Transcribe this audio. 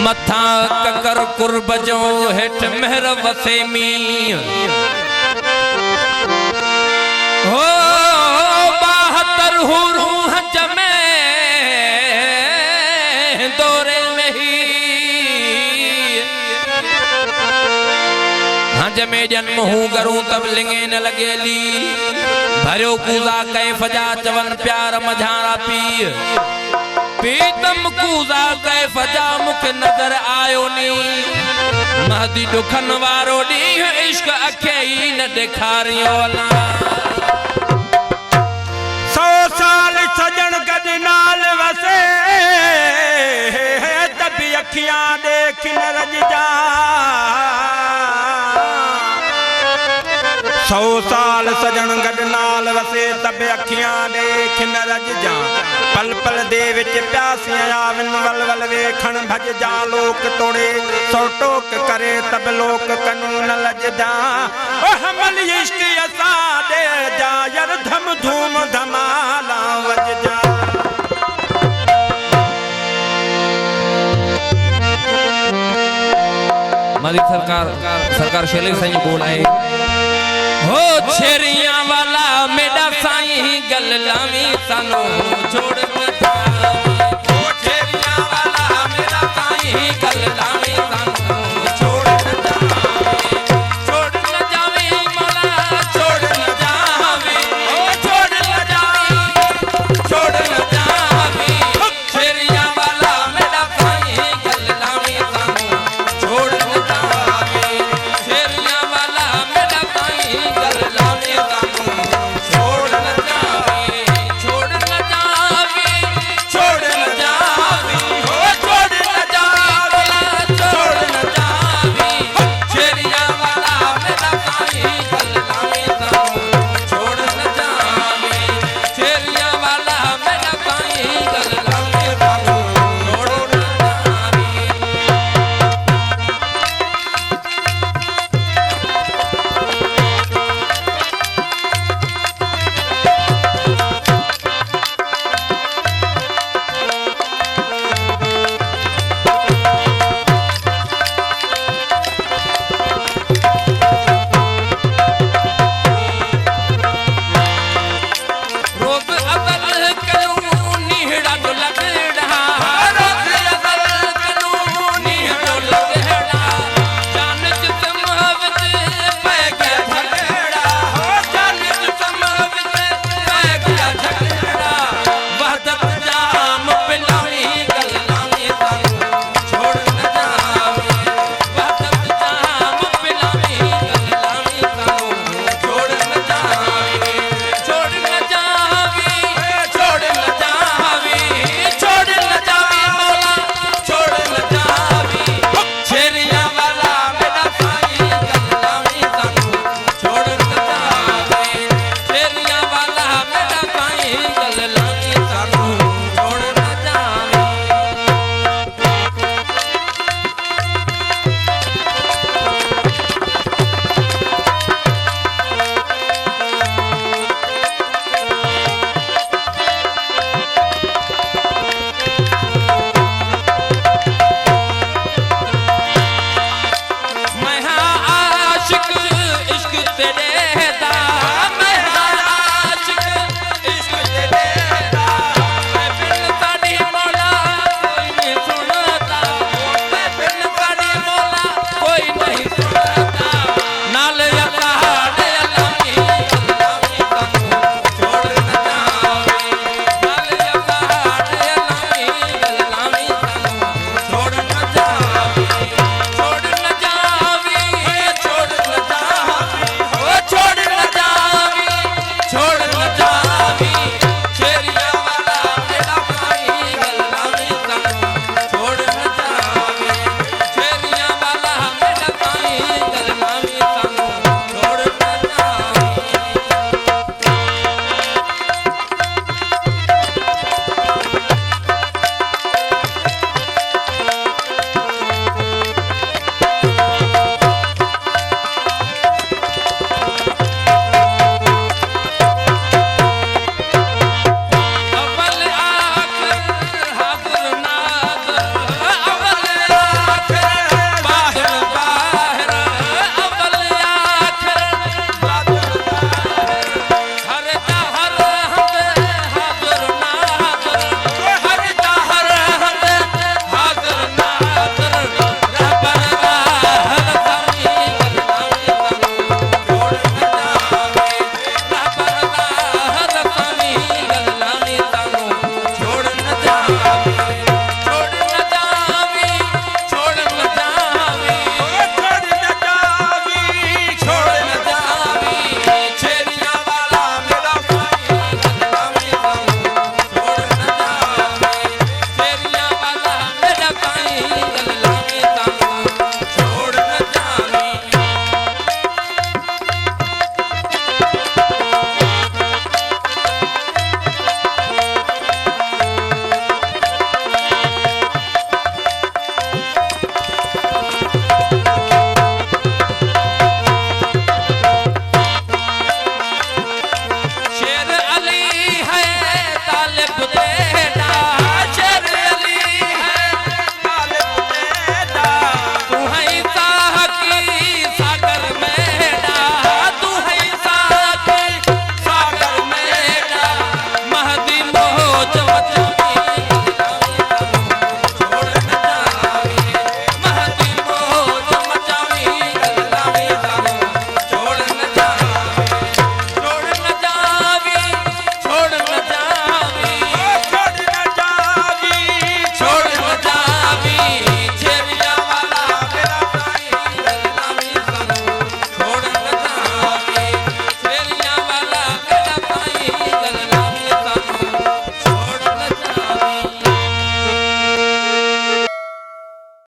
मथा ककर कुर्ब जो हेठ मेहर वसे मी हो 72 रूह जमे दौरे में ही जमे जन्म हूँ करूँ तब लिंगे न लगेली भरो कूजा कैफ जा चवन प्यार मझारा पी पीतम कूजा कैफ जा मुख नजर आयो नी महदी दुखन वारो डी इश्क अखे ही न दिखारियो ना 100 साल सजन गद नाल वसे तभी अखियां देख न रज जा 100 साल सजन गद नाल वसे तब अखियां देख न रज जा पल पल दे विच प्यासियां आवन वल वल वेखण भज जा लोक तोड़े सौ टोक करे तब लोक कानून लज जा ओ हमल इश्क असा दे जा यार धम धूम धमाला वज जा मालिक सरकार शैलेश साईं बोलाए हो छेरिया वाला मेरा साईं गल लावी सानो छोड़